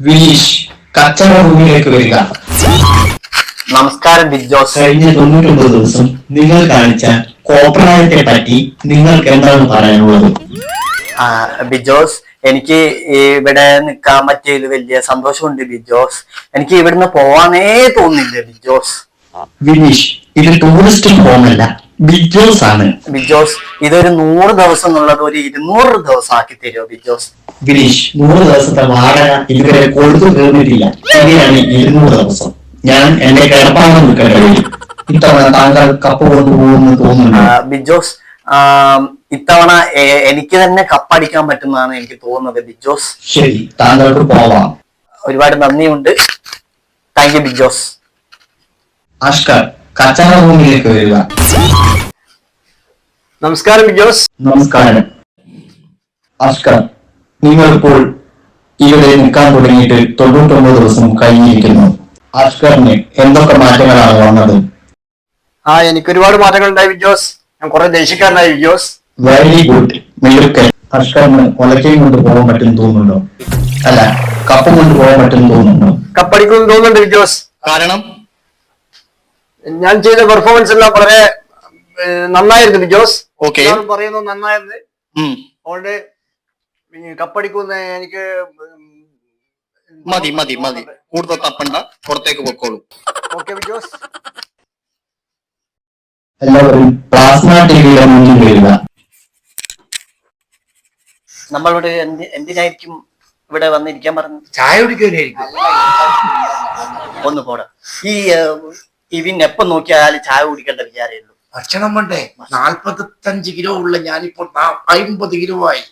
വിനീഷ് കച്ചവട ഭൂമിയിലേക്ക് വരിക. നമസ്കാരം ബിഗ് ജോസ്. കഴിഞ്ഞ 99 ദിവസം നിങ്ങൾ കാണിച്ച കോപ്രായത്തെ പറ്റി നിങ്ങൾക്ക് എന്താണ് പറയാനുള്ളത്? ബിഗ് ജോസ്, എനിക്ക് ഇവിടെ നിൽക്കാൻ പറ്റിയതിൽ വലിയ സന്തോഷമുണ്ട് ബിഗ് ജോസ്. എനിക്ക് ഇവിടുന്ന് പോവാനേ തോന്നില്ല ബിഗ് ജോസ്. വിനീഷ്, ഇത് ടൂറിസ്റ്റ് ഹോമല്ല, ബിഗ് ജോസ് ആണ്. ബിഗ് ജോസ്, ഇതൊരു 100 ദിവസം എന്നുള്ളത് ഒരു 200 ദിവസം ആക്കി തരുമോ ബിഗ് ജോസ്? വിനീഷ്, 100 ദിവസത്തെ വാടക ഇതുവരെ കൊടുത്തു തീർന്നിട്ടില്ല. ശരിയാണ് 200 ദിവസം. ഞാൻ എന്റെ കിടപ്പാടം നിൽക്കേണ്ടി ഇത്തവണ താങ്കൾ കപ്പ് കൊണ്ടുപോകുമെന്ന് തോന്നുന്നു. ബിഗ് ജോസ്, ഇത്തവണ എനിക്ക് തന്നെ കപ്പടിക്കാൻ പറ്റുന്നതാണ് എനിക്ക് തോന്നുന്നത് ബിഗ് ജോസ്. ശരി, താങ്കൾക്ക് പോവാം. ഒരുപാട് നന്ദിയുണ്ട്. Thank you Bigg Boss. Ashkar, കച്ചവട ഭൂമിയിലേക്ക് വരിക. നമസ്കാരം ബിഗ് ജോസ്. നമസ്കാരം. അഷ്കർ, നിങ്ങൾ ഇപ്പോൾ ഇവിടെ നിൽക്കാൻ തുടങ്ങിയിട്ട് 99 ദിവസം കഴിഞ്ഞിരിക്കുന്നു. അഷ്കറിന് എന്തൊക്കെ മാറ്റങ്ങളാണ് വന്നത്? എനിക്ക് ഒരുപാട് മാറ്റങ്ങൾ ഉണ്ടായി ബിഗ് ജോസ്. ഞാൻ കുറെ ദേഷ്യക്കാരനായി ബിഗ് ജോസ്. വെരി ഗുഡ്, മിടുക്കൻ. അഷ്കറിന് ഒലക്കയും കൊണ്ട് പോകാൻ പറ്റും തോന്നുന്നുണ്ടോ? അല്ല, കപ്പും കൊണ്ട് പോകാൻ പറ്റും തോന്നുന്നുണ്ടോ? കപ്പടിക്കുമെന്ന് തോന്നുന്നുണ്ട് ബിഗ് ജോസ്. കാരണം ഞാൻ ചെയ്ത പെർഫോമൻസ് എല്ലാം വളരെ നന്നായിരുന്നു ബിഗ് ജോസ്. പറയുന്നു നന്നായിരുന്നു. അതുകൊണ്ട് കപ്പടിക്കുന്ന എനിക്ക് മതി മതി മതി, കൂടുതൽ തപ്പണ്ട, പുറത്തേക്ക് പൊക്കോളൂ. Okay Bigg Boss. എല്ലാവരും പ്ലാസ്മ ടിവിയുടെ മുന്നിൽ വരിക. നമ്മളോട് എന്തിനായിരിക്കും ഇവിടെ വന്നിരിക്കാൻ പറഞ്ഞു? ചായ കുടിക്കാനായിരിക്കും. ഒന്ന് പോടാ. ഇവിൻ എപ്പം നോക്കിയാലും ചായ കുടിക്കേണ്ട വിചാരമേ ഉള്ളൂ. ഭക്ഷണം വേണ്ടേ? 45 കിലോ ഉള്ള ഞാനിപ്പോ 50 കിലോ ആയി.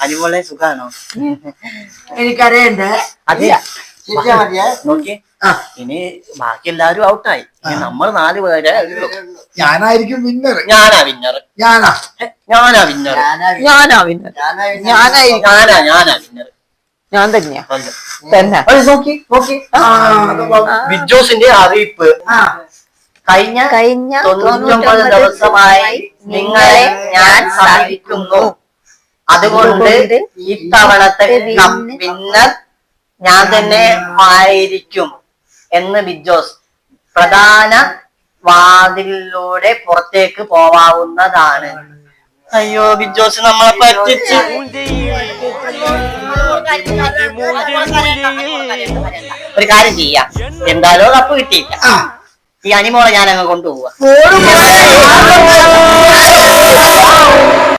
അനിമോളെ സുഖാണോ? എനിക്കറിയണ്ടേ? അതെ, നോക്കി. ഇനി ബാക്കി എല്ലാരും ഔട്ടായി. നമ്മൾ 4 പേരെ. ഞാനായിരിക്കും വിന്നർ. ഞാനാ വിന്നർ. ഞാനാ വിന്നർ. വിന്നർ. ഞാൻ തന്നെയാ തന്നെ. നോക്കി ബിഗ് ജോസിന്റെ അറിയിപ്പ്. കഴിഞ്ഞ 99 ദിവസമായി നിങ്ങളെ ഞാൻ സഹിക്കുന്നു. അതുകൊണ്ട് ഇത്തവണത്തെ വിന്നർ ഞാൻ തന്നെ ആയിരിക്കും എന്ന് ബിഗ് ജോസ്. പ്രധാന വാതിലിലൂടെ പുറത്തേക്ക് പോവാവുന്നതാണ്. അയ്യോ ബിഗ് ജോസ്, നമ്മളെ പറ്റിച്ചു. ഒരു കാര്യം ചെയ്യാം, എന്തായാലും കപ്പ് കിട്ടിയില്ല. ഈ അനിമോളെ ഞാൻ അങ്ങ് കൊണ്ടുപോവാ.